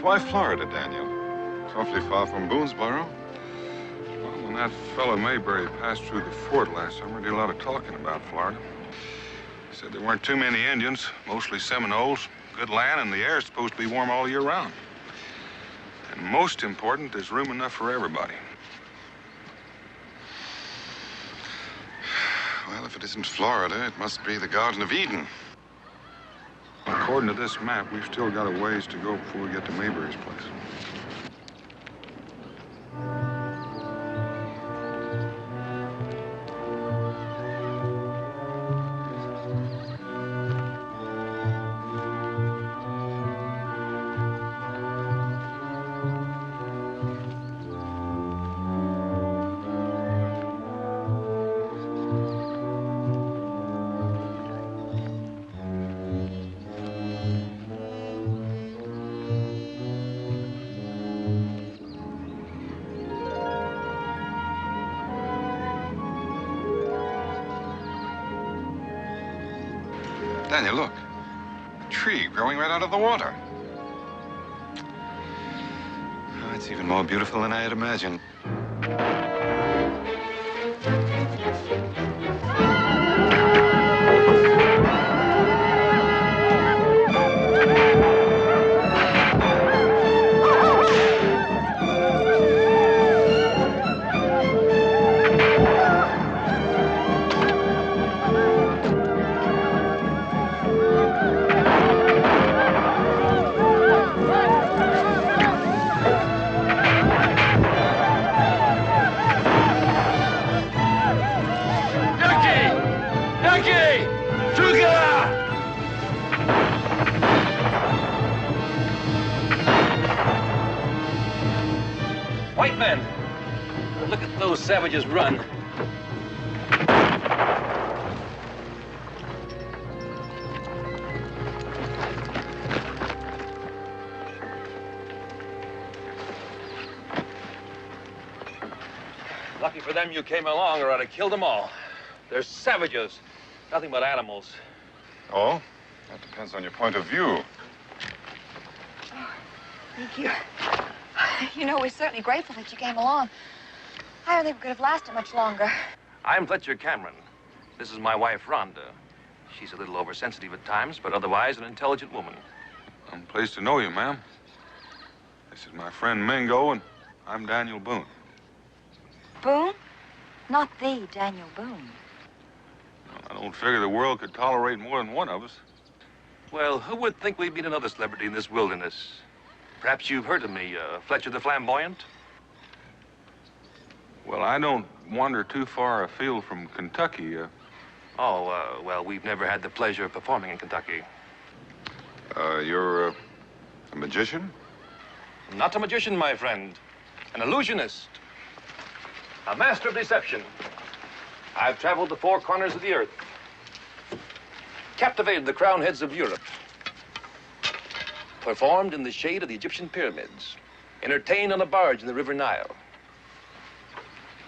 Why Florida, Daniel? It's awfully far from Boonesboro. Well, when that fellow Mayberry passed through the fort last summer, he did a lot of talking about Florida. He said there weren't too many Indians, mostly Seminoles, good land, and the air's supposed to be warm all year round. And most important, there's room enough for everybody. Well, if it isn't Florida, it must be the Garden of Eden. According to this map, we've still got a ways to go before we get to Mayberry's place. Daniel, look. A tree growing right out of the water. Oh, it's even more beautiful than I had imagined. White men, look at those savages run. Lucky for them you came along, or I'd have killed them all. They're savages, nothing but animals. Oh? That depends on your point of view. Oh, thank you. You know, we're certainly grateful that you came along. I don't think we could have lasted much longer. I'm Fletcher Cameron. This is my wife, Rhonda. She's a little oversensitive at times, but otherwise an intelligent woman. I'm pleased to know you, ma'am. This is my friend Mingo, and I'm Daniel Boone. Boone? Not the Daniel Boone. Well, I don't figure the world could tolerate more than one of us. Well, who would think we'd meet another celebrity in this wilderness? Perhaps you've heard of me, Fletcher the Flamboyant? Well, I don't wander too far afield from Kentucky. Well, we've never had the pleasure of performing in Kentucky. You're a magician? Not a magician, my friend. An illusionist. A master of deception. I've traveled the four corners of the earth. Captivated the crowned heads of Europe. Performed in the shade of the Egyptian pyramids. Entertained on a barge in the River Nile.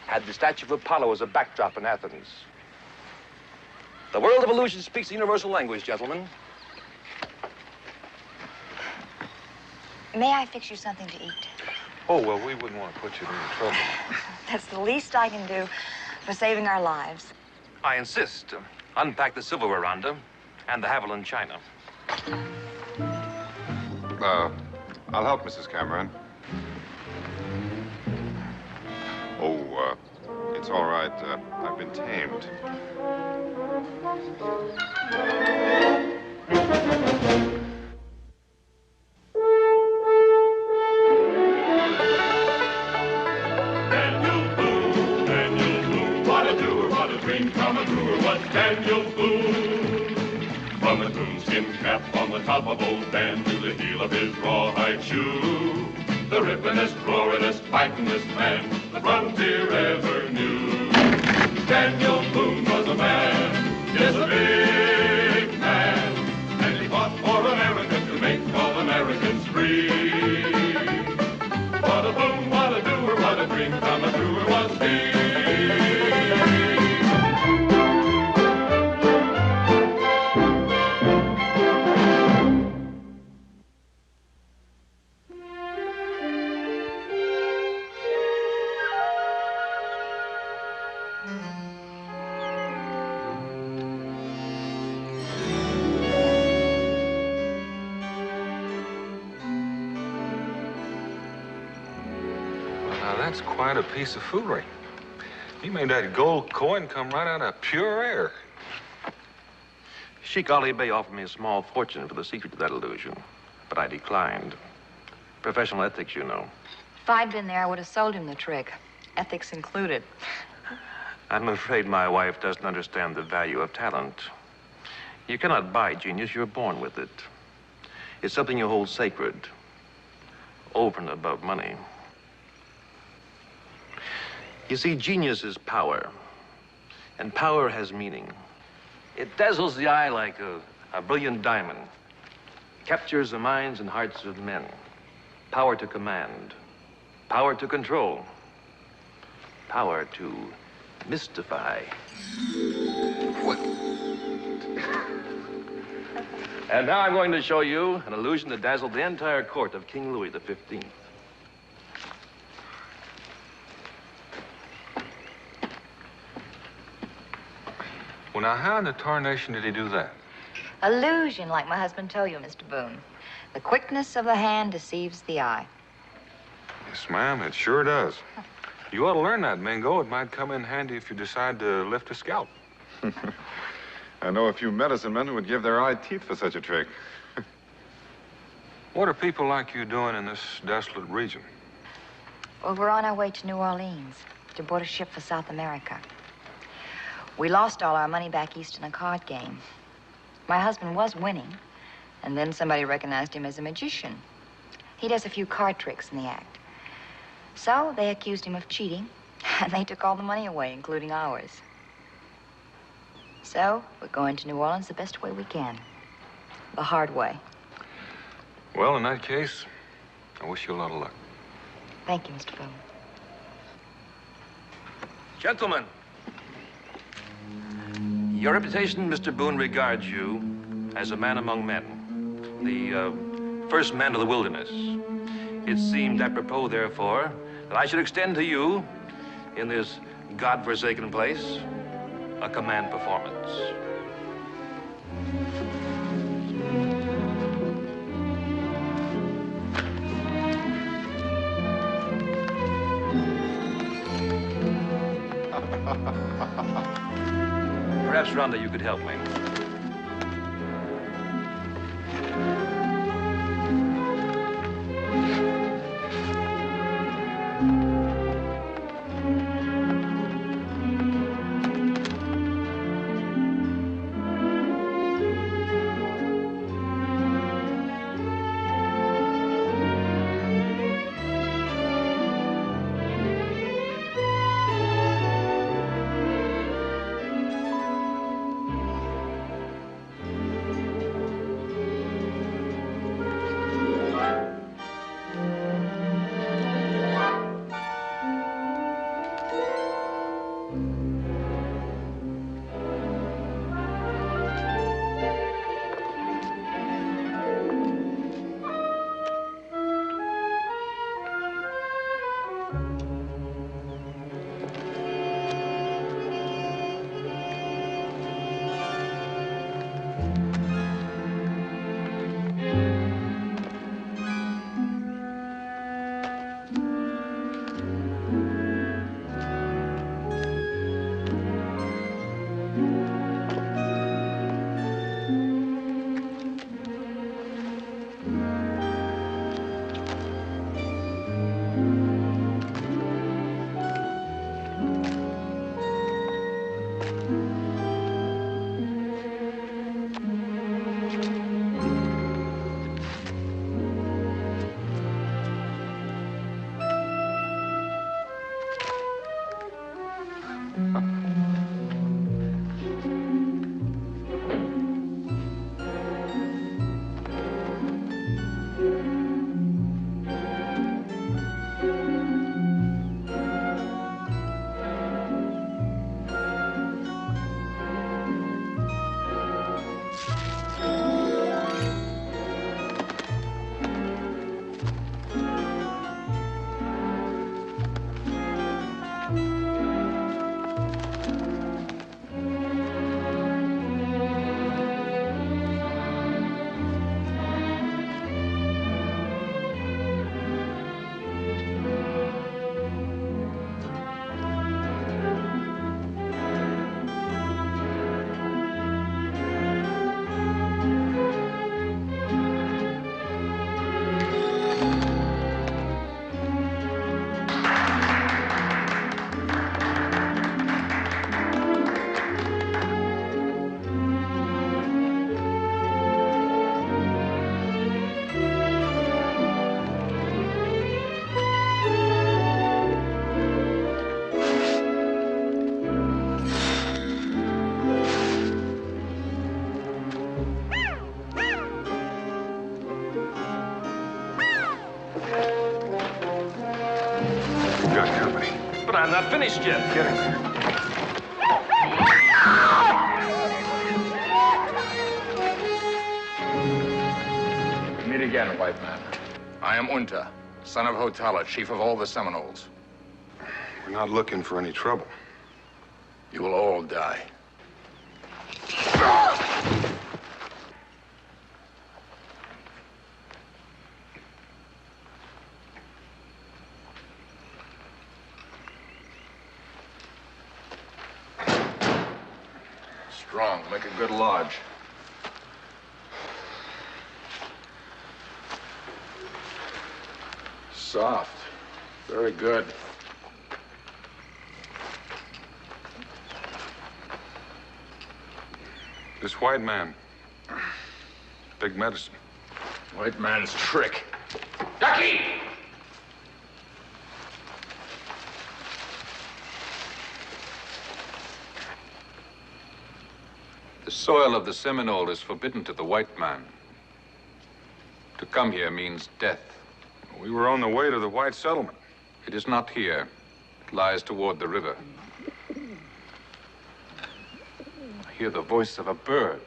Had the statue of Apollo as a backdrop in Athens. The world of illusion speaks a universal language, gentlemen. May I fix you something to eat? Oh, well, we wouldn't want to put you in any trouble. That's the least I can do for saving our lives. I insist. Unpack the silverware, Rhonda, and the Haviland china. I'll help Mrs. Cameron. Oh, it's all right. I've been tamed. Daniel Boone, what a doer, what a dream come a brewer, what's Daniel Boone? From a coonskin cap on the top of old Dan to the heel of his rawhide shoe, the rippin'est, roarin'est, fightin'est man the frontier ever knew. Daniel Boone was a man, yes, a big man, and he fought for America to make all Americans free. What a boom, what a doer, what a dream come a brewer was he. Now, that's quite a piece of foolery. He made that gold coin come right out of pure air. Sheik Ali Bey offered me a small fortune for the secret to that illusion, but I declined. Professional ethics, you know. If I'd been there, I would have sold him the trick, ethics included. I'm afraid my wife doesn't understand the value of talent. You cannot buy genius, you're born with it. It's something you hold sacred, over and above money. You see, genius is power, and power has meaning. It dazzles the eye like a brilliant diamond, captures the minds and hearts of men. Power to command, power to control, power to mystify. What? And now I'm going to show you an illusion that dazzled the entire court of King Louis XV. Well, now, how in the tarnation did he do that? Illusion, like my husband told you, Mr. Boone. The quickness of the hand deceives the eye. Yes, ma'am, it sure does. You ought to learn that, Mingo. It might come in handy if you decide to lift a scalp. I know a few medicine men who would give their eye teeth for such a trick. What are people like you doing in this desolate region? Well, we're on our way to New Orleans to board a ship for South America. We lost all our money back east in a card game. My husband was winning, and then somebody recognized him as a magician. He does a few card tricks in the act. So they accused him of cheating, and they took all the money away, including ours. So we're going to New Orleans the best way we can. The hard way. Well, in that case, I wish you a lot of luck. Thank you, Mr. Boone. Gentlemen, your reputation, Mr. Boone, regards you as a man among men, the first man of the wilderness. It seemed apropos, therefore, that I should extend to you, in this godforsaken place, a command performance. Perhaps, Rhonda, you could help me. got company. But I'm not finished yet. Get him. Meet again, white man. I am Unta, son of Hotala, chief of all the Seminoles. We're not looking for any trouble. You will all die. Strong, make a good lodge. Soft. Very good. This white man, big medicine. White man's trick. Ducky! The soil of the Seminole is forbidden to the white man. To come here means death. We were on the way to the white settlement. It is not here. It lies toward the river. I hear the voice of a bird.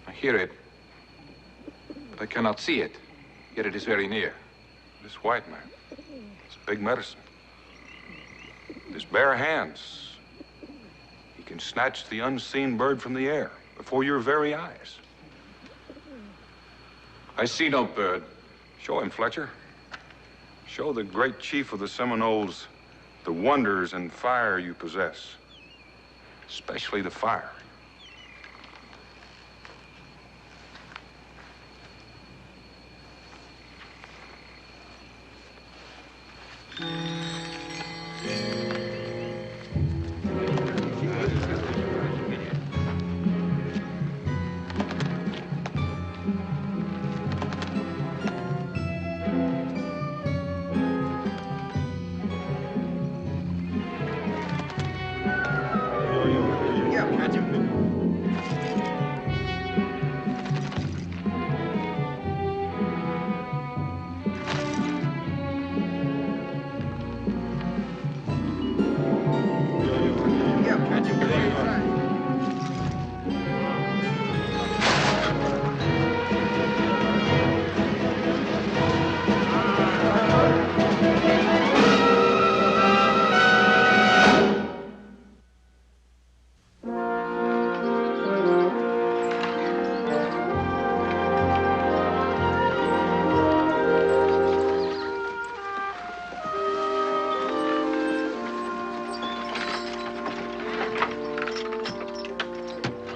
I hear it, but I cannot see it, yet it is very near. This white man, it's big medicine. His bare hands, he can snatch the unseen bird from the air before your very eyes. I see no bird. Show him, Fletcher. Show the great chief of the Seminoles the wonders and fire you possess, especially the fire.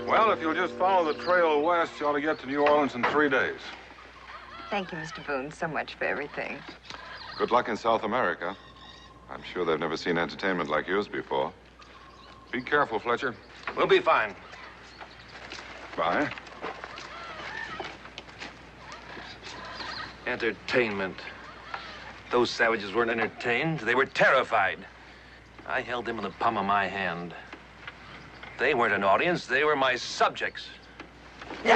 Well, if you'll just follow the trail west, you ought to get to New Orleans in 3 days. Thank you, Mr. Boone, so much for everything. Good luck in South America. I'm sure they've never seen entertainment like yours before. Be careful, Fletcher. We'll be fine. Bye. Entertainment. Those savages weren't entertained. They were terrified. I held them in the palm of my hand. They weren't an audience. They were my subjects. Take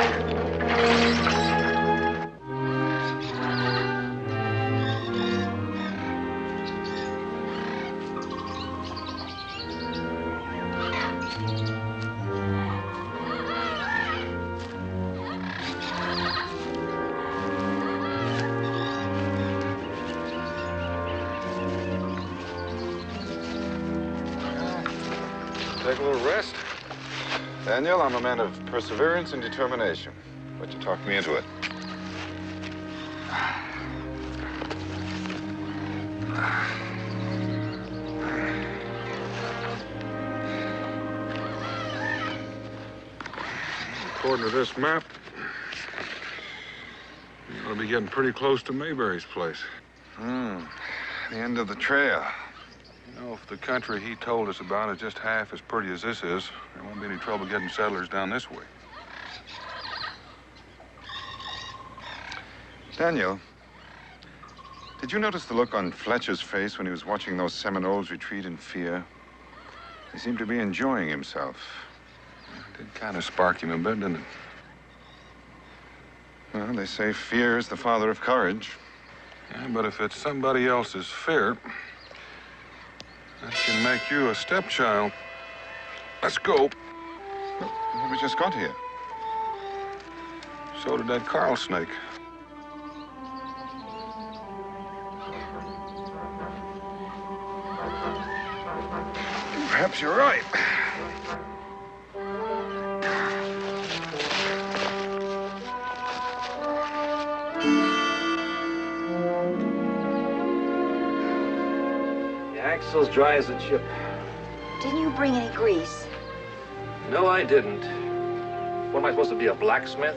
a little rest. Daniel, I'm a man of perseverance and determination. But you talked me into it. According to this map, you ought to be getting pretty close to Mayberry's place. The end of the trail. You know, if the country he told us about is just half as pretty as this is, there won't be any trouble getting settlers down this way. Daniel, did you notice the look on Fletcher's face when he was watching those Seminoles retreat in fear? He seemed to be enjoying himself. It did kind of spark him a bit, didn't it? Well, they say fear is the father of courage. Yeah, but if it's somebody else's fear, that can make you a stepchild. Let's go. We just got here. So did that Carl snake. Perhaps you're right. The axle's dry as a chip. Didn't you bring any grease? No, I didn't. What am I supposed to be, a blacksmith?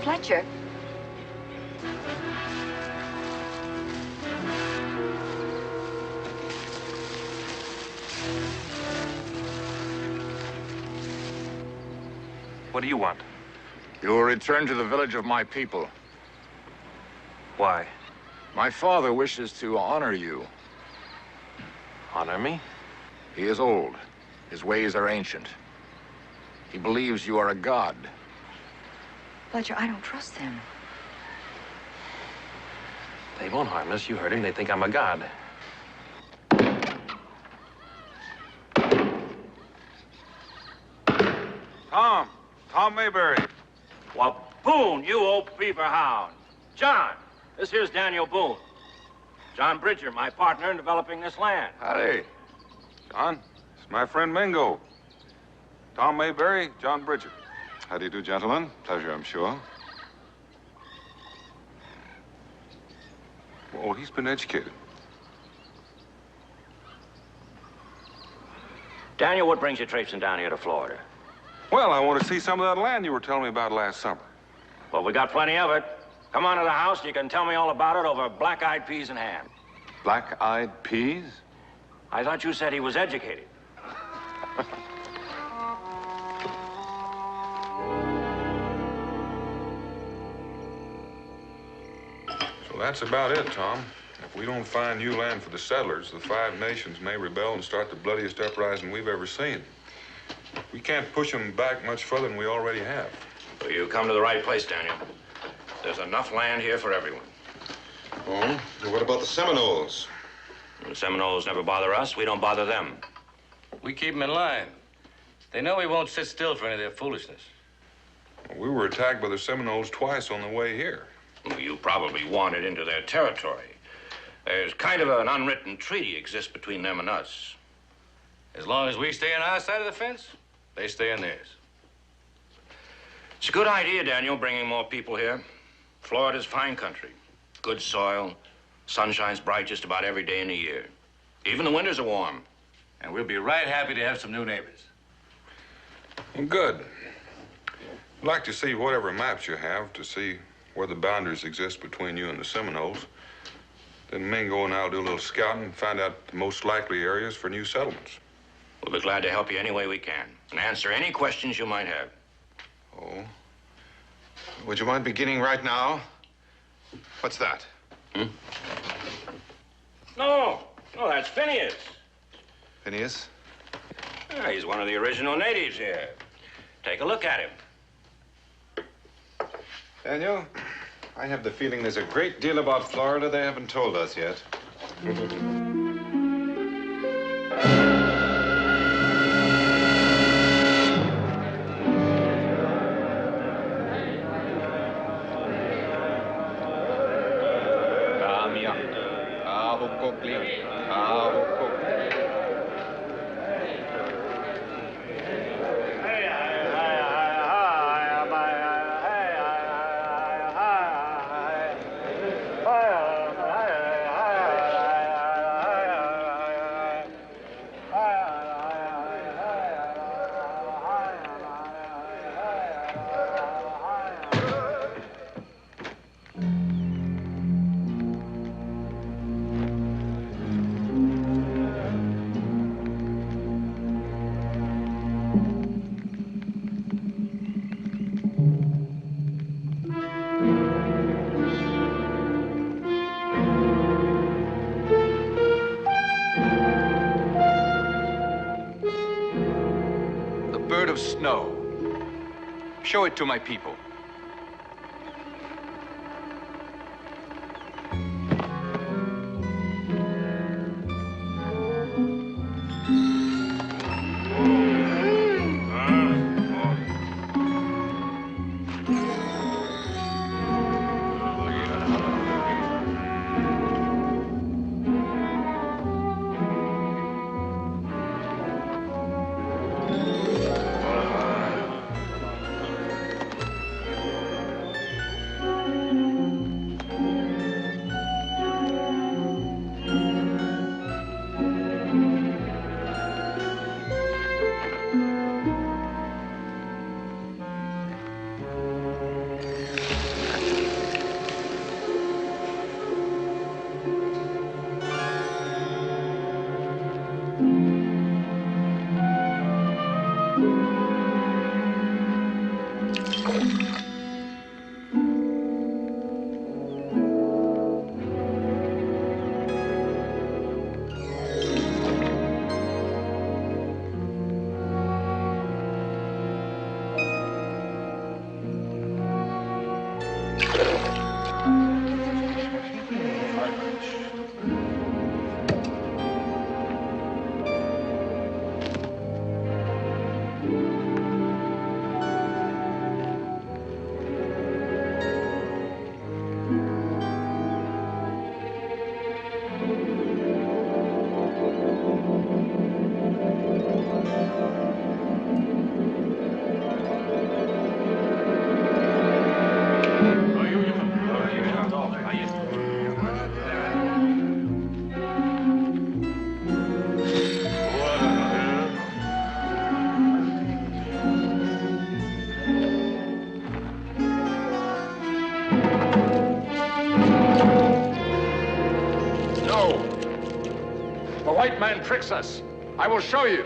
Fletcher? What do you want? You will return to the village of my people. Why? My father wishes to honor you. Honor me? He is old. His ways are ancient. He believes you are a god. Fletcher, I don't trust them. They won't harm us. You heard him. They think I'm a god. Tom Mayberry. Well, Boone, you old beaver hound. John, this here's Daniel Boone. John Bridger, my partner in developing this land. Howdy. John, it's my friend Mingo. Tom Mayberry, John Bridger. How do you do, gentlemen? Pleasure, I'm sure. Oh, he's been educated. Daniel, what brings you traipsing down here to Florida? Well, I want to see some of that land you were telling me about last summer. Well, we got plenty of it. Come on to the house and you can tell me all about it over black-eyed peas in hand. Black-eyed peas? I thought you said he was educated. So that's about it, Tom. If we don't find new land for the settlers, the Five Nations may rebel and start the bloodiest uprising we've ever seen. We can't push them back much further than we already have. Well, you come to the right place, Daniel. There's enough land here for everyone. Oh? And what about the Seminoles? The Seminoles never bother us. We don't bother them. We keep them in line. They know we won't sit still for any of their foolishness. We were attacked by the Seminoles twice on the way here. Well, you probably wandered into their territory. There's kind of an unwritten treaty exists between them and us. As long as we stay on our side of the fence, they stay on theirs. It's a good idea, Daniel, bringing more people here. Florida's fine country. Good soil. Sun shines bright just about every day in the year. Even the winters are warm. And we'll be right happy to have some new neighbors. Well, good. I'd like to see whatever maps you have to see where the boundaries exist between you and the Seminoles. Then Mingo and I'll do a little scouting and find out the most likely areas for new settlements. We'll be glad to help you any way we can and answer any questions you might have. Oh? Would you mind beginning right now? What's that? No, that's Phineas. Phineas? Yeah, he's one of the original natives here. Take a look at him. Daniel, I have the feeling there's a great deal about Florida they haven't told us yet. Of snow. Show it to my people. The white man tricks us. I will show you.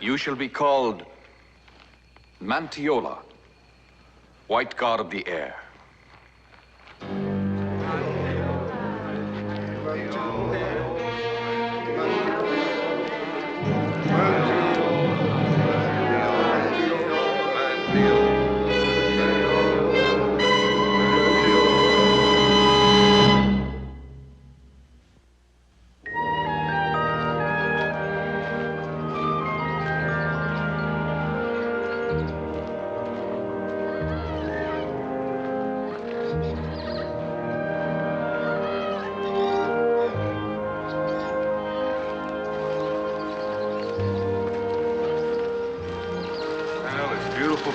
You shall be called Mantiola, white god of the air.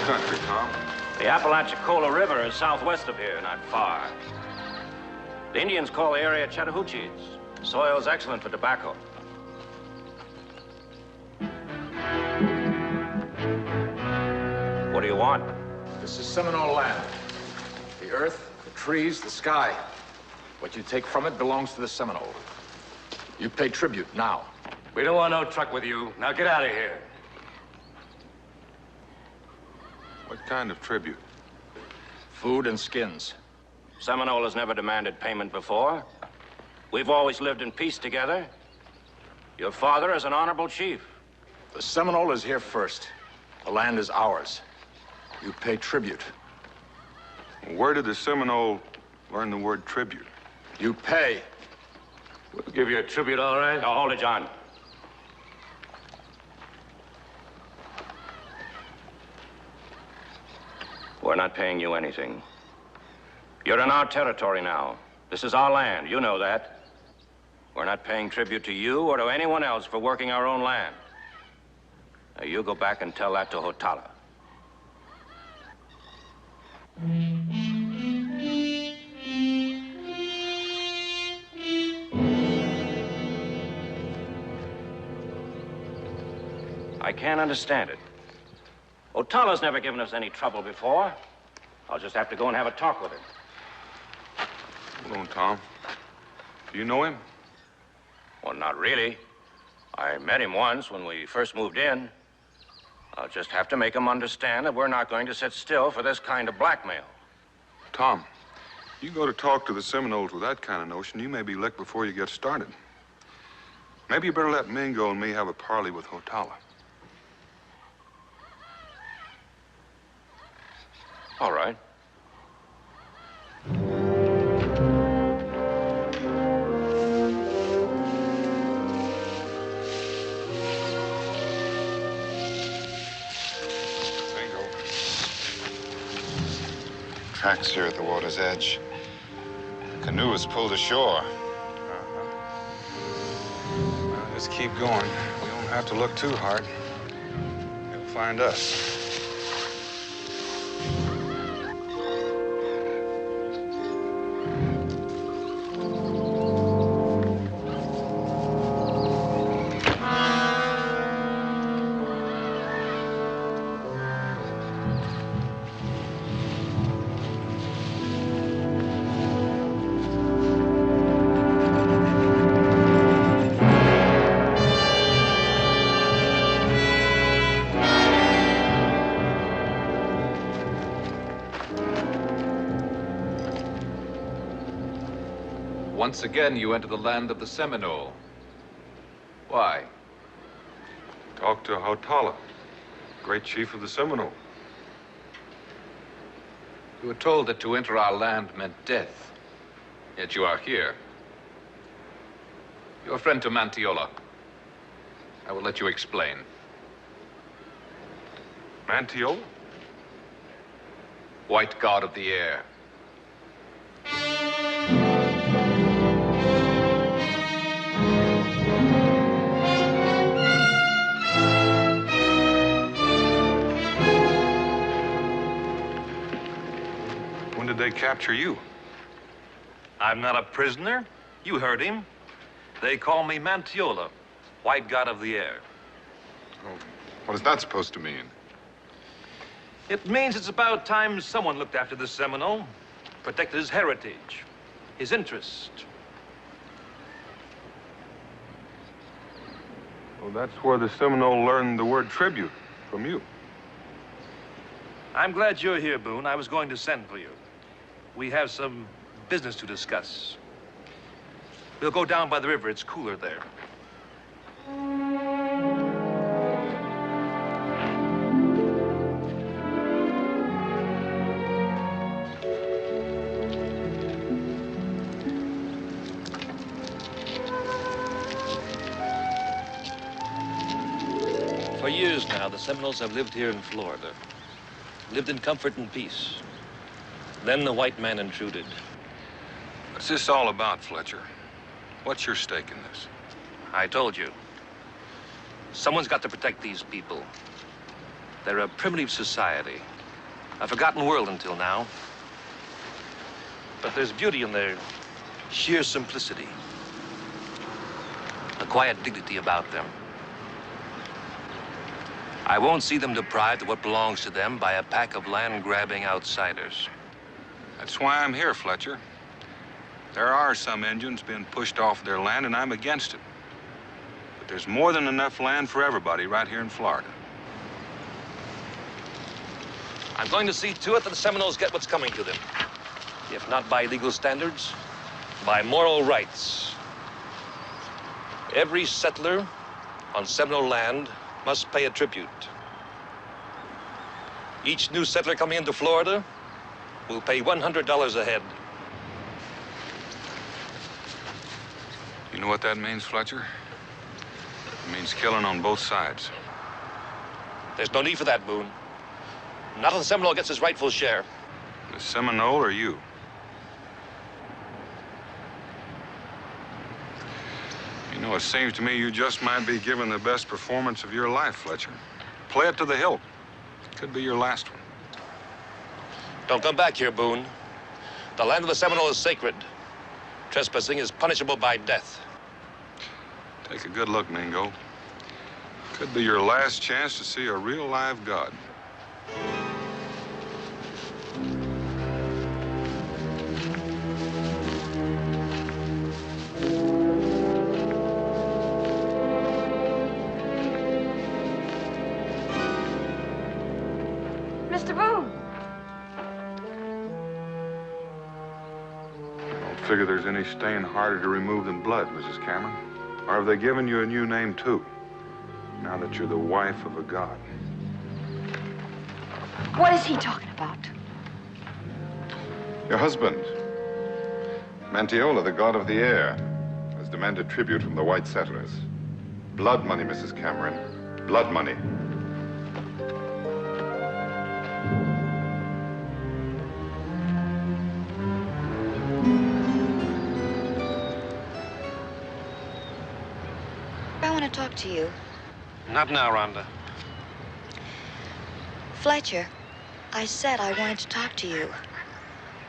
Country, Tom. The Apalachicola River is southwest of here, not far. The Indians call the area Chattahoochees. Soil's excellent for tobacco. What do you want? This is Seminole land. The earth, the trees, the sky. What you take from it belongs to the Seminole. You pay tribute now. We don't want no truck with you. Now get out of here. What kind of tribute? Food and skins. Seminole has never demanded payment before. We've always lived in peace together. Your father is an honorable chief. The Seminole is here first. The land is ours. You pay tribute. Where did the Seminole learn the word tribute? You pay. We'll give you a tribute, all right? Now, hold it, John. We're not paying you anything. You're in our territory now. This is our land. You know that. We're not paying tribute to you or to anyone else for working our own land. Now, you go back and tell that to Hotala. I can't understand it. Otala's never given us any trouble before. I'll just have to go and have a talk with him. Hold on, Tom. Do you know him? Well, not really. I met him once when we first moved in. I'll just have to make him understand that we're not going to sit still for this kind of blackmail. Tom, you go to talk to the Seminoles with that kind of notion, you may be licked before you get started. Maybe you better let Mingo and me have a parley with Hotala. All right. Mingo. Tracks here at the water's edge. The canoe was pulled ashore. Well, just keep going. We don't have to look too hard. They'll find us. Once again, you enter the land of the Seminole. Why? Talk to Hautala, great chief of the Seminole. You were told that to enter our land meant death, yet you are here. Your friend to Mantiola. I will let you explain. Mantiola? White god of the air. When did they capture you? I'm not a prisoner. You heard him. They call me Mantiola, white god of the air. Oh, what is that supposed to mean? It means it's about time someone looked after the Seminole, protected his heritage, his interest. Well, that's where the Seminole learned the word tribute, from you. I'm glad you're here, Boone. I was going to send for you. We have some business to discuss. We'll go down by the river. It's cooler there. For years now, the Seminoles have lived here in Florida. Lived in comfort and peace. Then the white man intruded. What's this all about, Fletcher? What's your stake in this? I told you. Someone's got to protect these people. They're a primitive society. A forgotten world until now. But there's beauty in their sheer simplicity. A quiet dignity about them. I won't see them deprived of what belongs to them by a pack of land-grabbing outsiders. That's why I'm here, Fletcher. There are some Indians being pushed off their land, and I'm against it. But there's more than enough land for everybody right here in Florida. I'm going to see to it that the Seminoles get what's coming to them. If not by legal standards, by moral rights. Every settler on Seminole land must pay a tribute. Each new settler coming into Florida will pay $100 a head. You know what that means, Fletcher? It means killing on both sides. There's no need for that, Boone. Not until the Seminole gets his rightful share. The Seminole or you? You know, it seems to me you just might be giving the best performance of your life, Fletcher. Play it to the hilt. Could be your last one. Don't come back here, Boone. The land of the Seminole is sacred. Trespassing is punishable by death. Take a good look, Mingo. Could be your last chance to see a real live god. Mr. Boone. Don't figure there's any stain harder to remove than blood, Mrs. Cameron. Or have they given you a new name, too? Now that you're the wife of a god. What is he talking about? Your husband, Mantiola, the god of the air, has demanded tribute from the white settlers. Blood money, Mrs. Cameron. Blood money. I want to talk to you. Not now, Rhonda. Fletcher, I said I wanted to talk to you.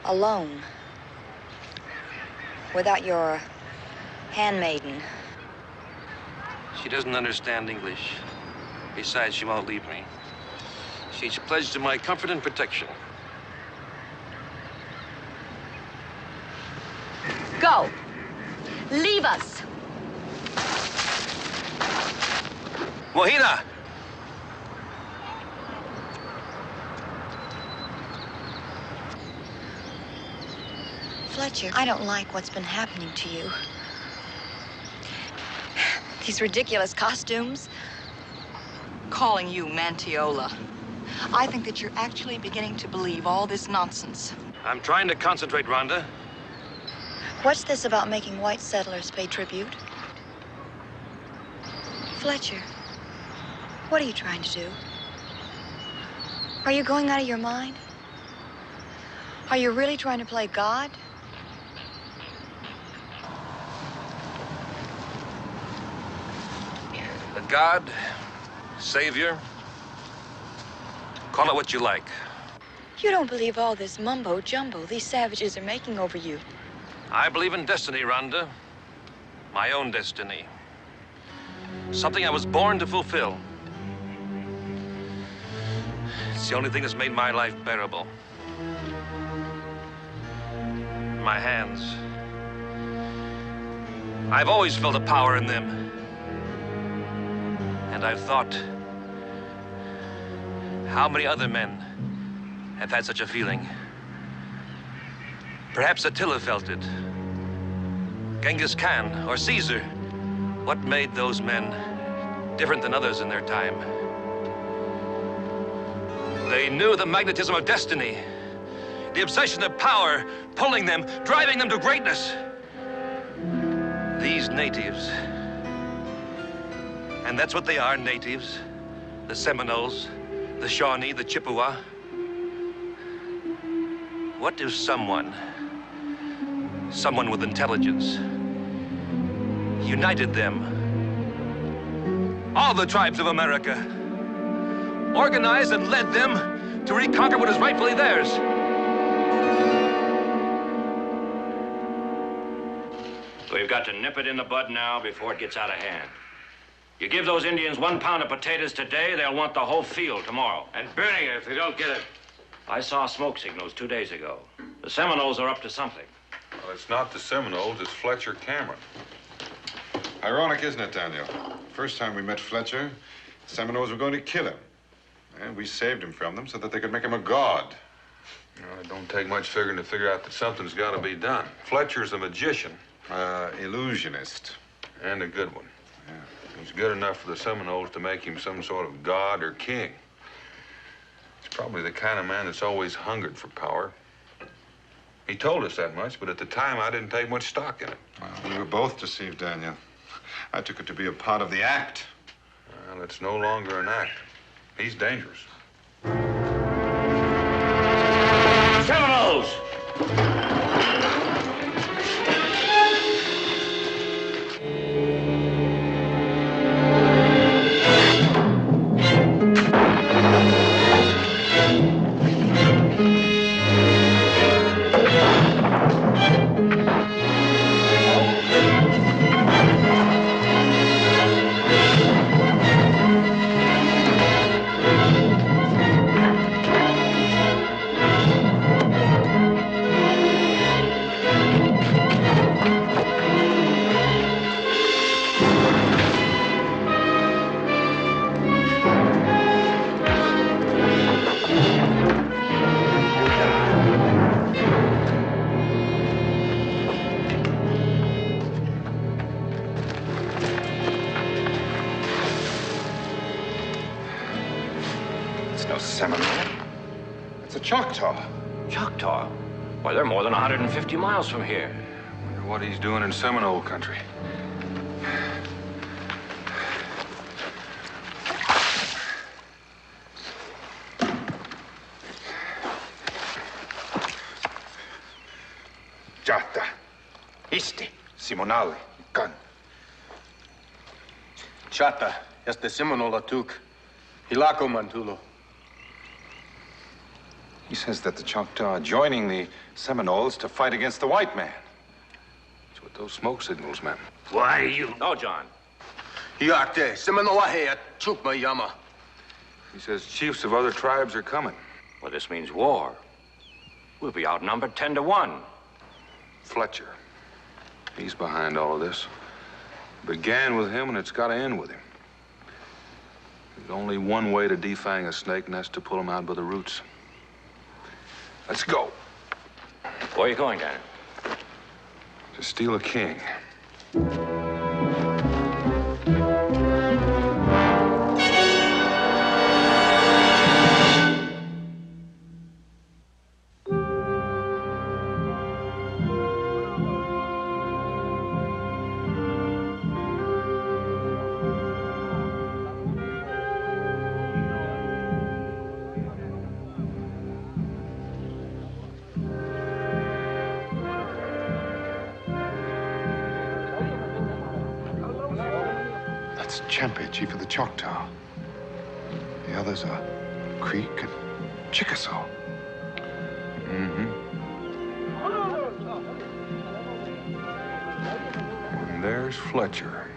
Alone. Without your handmaiden. She doesn't understand English. Besides, she won't leave me. She's pledged to my comfort and protection. Go. Leave us. Wahida! Fletcher, I don't like what's been happening to you. These ridiculous costumes. calling you Mantiola. I think that you're actually beginning to believe all this nonsense. I'm trying to concentrate, Rhonda. What's this about making white settlers pay tribute? Fletcher, what are you trying to do? Are you going out of your mind? Are you really trying to play God? A God, Savior, call it what you like. You don't believe all this mumbo jumbo these savages are making over you. I believe in destiny, Rhonda. My own destiny. Something I was born to fulfill. It's the only thing that's made my life bearable. My hands. I've always felt a power in them. And I've thought, how many other men have had such a feeling? Perhaps Attila felt it. Genghis Khan or Caesar. What made those men different than others in their time? They knew the magnetism of destiny, the obsession of power, pulling them, driving them to greatness. These natives, and that's what they are, natives, the Seminoles, the Shawnee, the Chippewa. What if someone with intelligence, united them, all the tribes of America, organized and led them to reconquer what is rightfully theirs? We've got to nip it in the bud now before it gets out of hand. You give those Indians 1 pound of potatoes today, they'll want the whole field tomorrow. And burning it if they don't get it. I saw smoke signals 2 days ago. The Seminoles are up to something. Well, it's not the Seminoles, it's Fletcher Cameron. Ironic, isn't it, Daniel? First time we met Fletcher, the Seminoles were going to kill him. And we saved him from them so that they could make him a god. It don't take much figuring to figure out that something's got to be done. Fletcher's a magician. Illusionist. And a good one. Yeah. He's good enough for the Seminoles to make him some sort of god or king. He's probably the kind of man that's always hungered for power. He told us that much, but at the time, I didn't take much stock in it. Well, we were both deceived, Daniel. I took it to be a part of the act. Well, it's no longer an act. He's dangerous. Seminoles! It's no Seminole. It's a Choctaw. Choctaw? Why, they're more than 150 miles from here. Wonder what he's doing in Seminole country. Jata. Isti. Simonale. Kan. Chata, este Seminola tuk. Hilako mantulo. He says that the Choctaw are joining the Seminoles to fight against the white man. That's what those smoke signals meant. Why, you... No, John. Hiakte, Seminola heat, chukma yama. He says chiefs of other tribes are coming. Well, this means war. We'll be outnumbered 10 to 1. Fletcher. He's behind all of this. It began with him, and it's got to end with him. There's only one way to defang a snake, and that's to pull him out by the roots. Let's go. Where are you going, Daniel? To steal a king. That's Chempe, chief of the Choctaw. The others are Creek and Chickasaw. Mm-hmm. And there's Fletcher.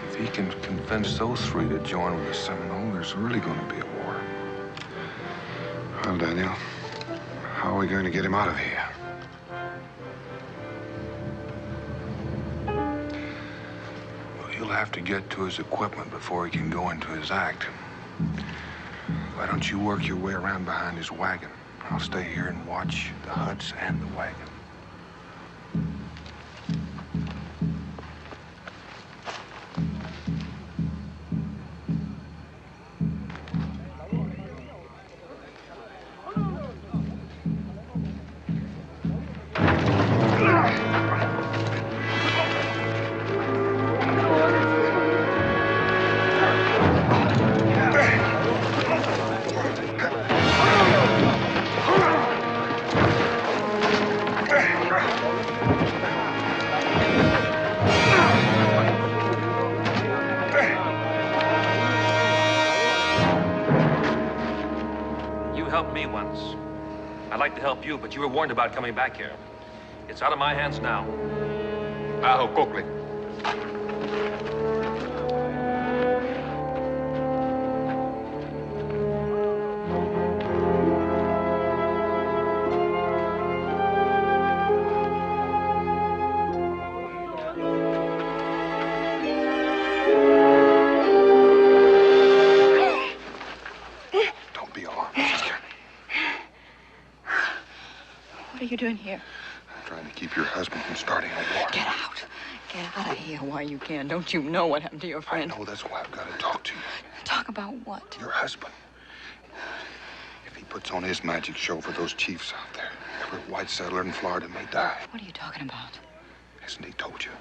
If he can convince those three to join with the Seminole, there's really going to be a war. Well, Daniel, how are we going to get him out of here? Well, he'll have to get to his equipment before he can go into his act. Why don't you work your way around behind his wagon? I'll stay here and watch the huts and the wagon. You, but you were warned about coming back here. It's out of my hands now. Aho, Coakley. Don't be alarmed. What are you doing here? I'm trying to keep your husband from starting a war. Get out. Get out of here while you can. Don't you know what happened to your friend? I know, that's why I've got to talk to you. Talk about what? Your husband. If he puts on his magic show for those chiefs out there, every white settler in Florida may die. What are you talking about? Hasn't he told you?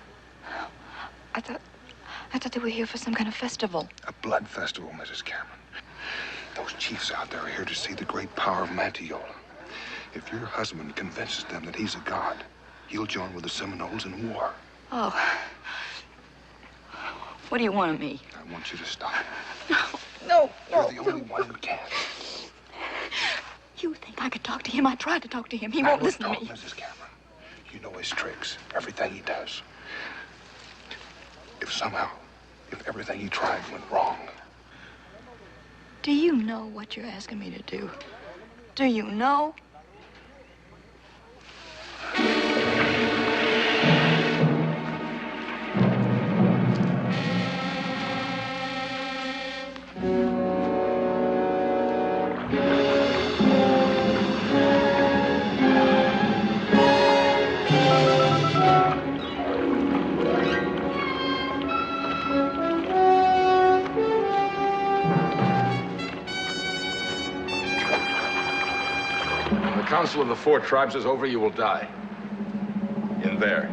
I thought they were here for some kind of festival. A blood festival, Mrs. Cameron. Those chiefs out there are here to see the great power of Mantiola. If your husband convinces them that he's a god, he'll join with the Seminoles in war. Oh. What do you want of me? I want you to stop. No. You're the only one who can. You think I could talk to him? I tried to talk to him. He won't listen to me. Mrs. Cameron. You know his tricks, everything he does. If everything he tried went wrong. Do you know what you're asking me to do? Do you know? The Council of the Four Tribes is over, you will die. In there.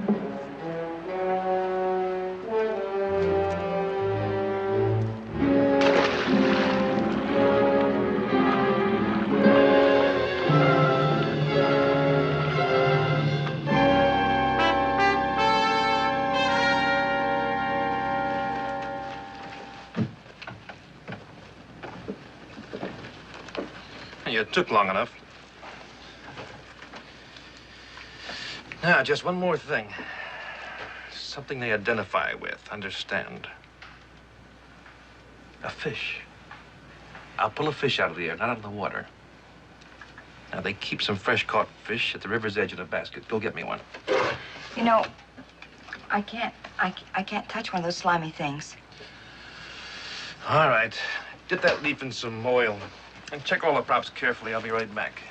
You took long enough. Now, just one more thing. Something they identify with, understand. A fish. I'll pull a fish out of the air, not out of the water. Now, they keep some fresh-caught fish at the river's edge in a basket. Go get me one. You know, I can't touch one of those slimy things. All right. Dip that leaf in some oil. And check all the props carefully. I'll be right back.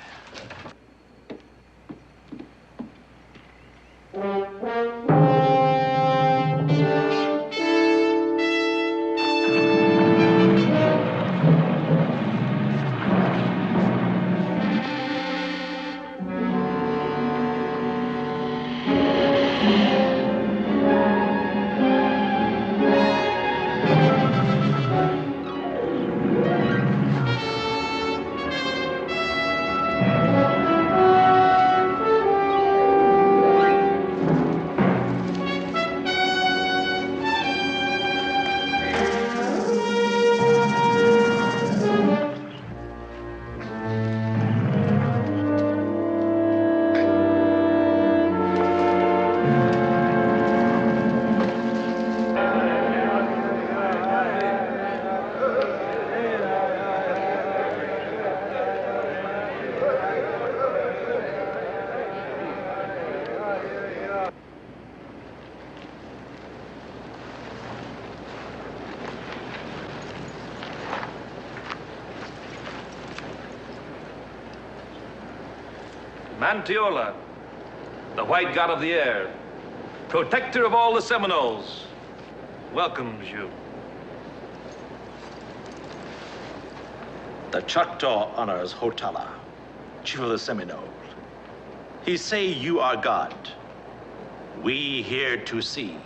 Mantiola, the white god of the air, protector of all the Seminoles, welcomes you. The Choctaw honors Hotala, chief of the Seminole. He say you are God. We here to see.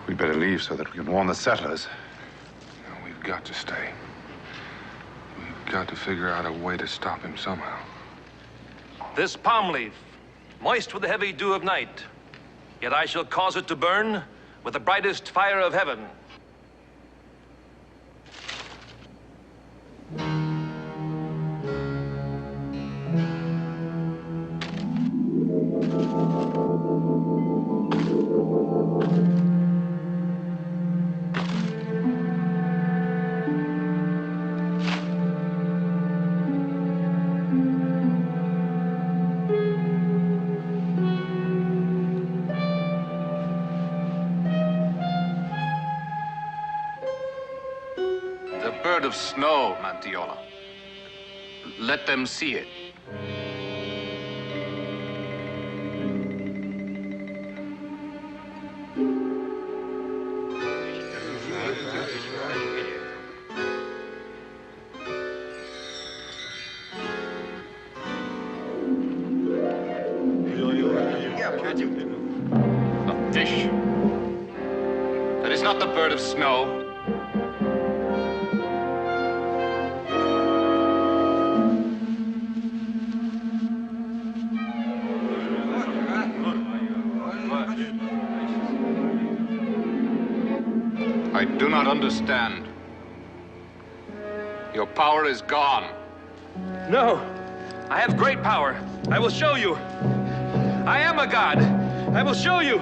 We'd better leave so that we can warn the settlers. No, we've got to stay. We've got to figure out a way to stop him somehow. This palm leaf, moist with the heavy dew of night, yet I shall cause it to burn with the brightest fire of heaven. The bird of snow, Mantiola. Let them see it. A fish. That is not the bird of snow. I do not understand. Your power is gone. No, I have great power. I will show you. I am a god. I will show you.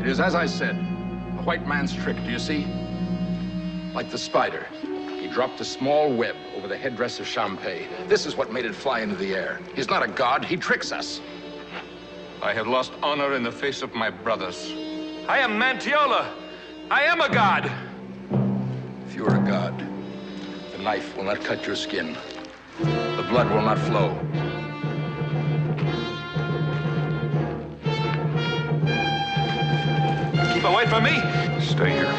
It is as I said, a white man's trick, do you see? Like the spider. He dropped a small web over the headdress of Champay. This is what made it fly into the air. He's not a god, he tricks us. I have lost honor in the face of my brothers. I am Mantiola. I am a god. If you are a god, the knife will not cut your skin. The blood will not flow. Keep away from me. Stay here.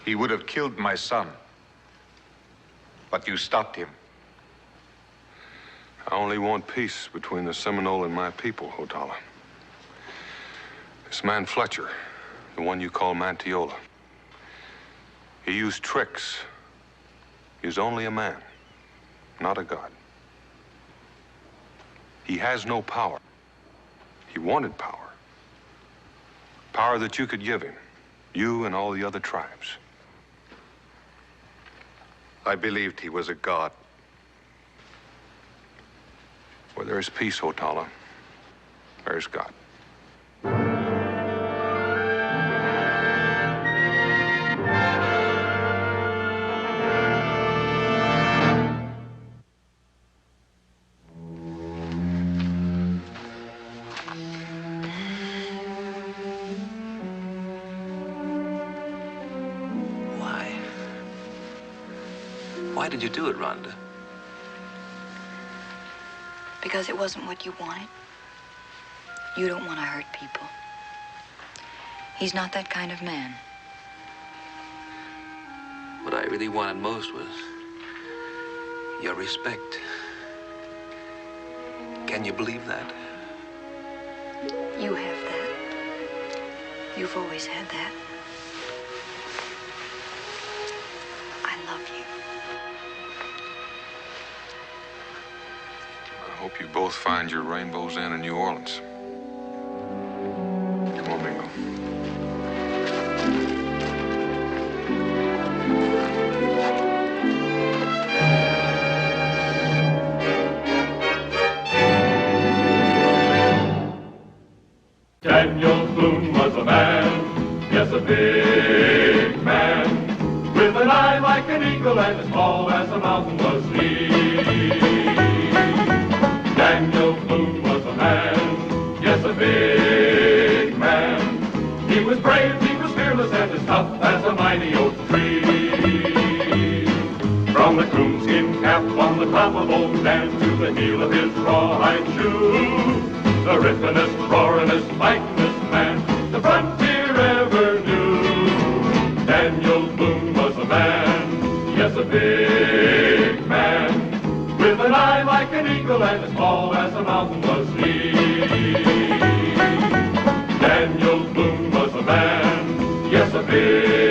He would have killed my son, but you stopped him. I only want peace between the Seminole and my people, Hotala. This man Fletcher, the one you call Mantiola, he used tricks. He's only a man, not a god. He has no power. He wanted power. Power that you could give him, you and all the other tribes. I believed he was a god. Where there is peace, Hotala, there is God. Why did you do it, Rhonda? Because it wasn't what you wanted. You don't want to hurt people. He's not that kind of man. What I really wanted most was Your respect. Can you believe that? You have that. You've always had that. I love you. I hope you both find your rainbow's end in New Orleans. Come on, Bingo. Daniel Boone was a man, yes, a big man, with an eye like an eagle and as tall as a mountain was he. Daniel Boone was a man, yes, a big man. He was brave, he was fearless, and as tough as a mighty oak tree. From the coonskin cap on the top of old Dan to the heel of his rawhide shoe, the rippenest, roaringest, fightingest man the frontier ever knew. Daniel Boone was a man, yes, a big man, with an eye like an eagle and as tall as a mountain was he. Daniel Boone was a man, yes, a big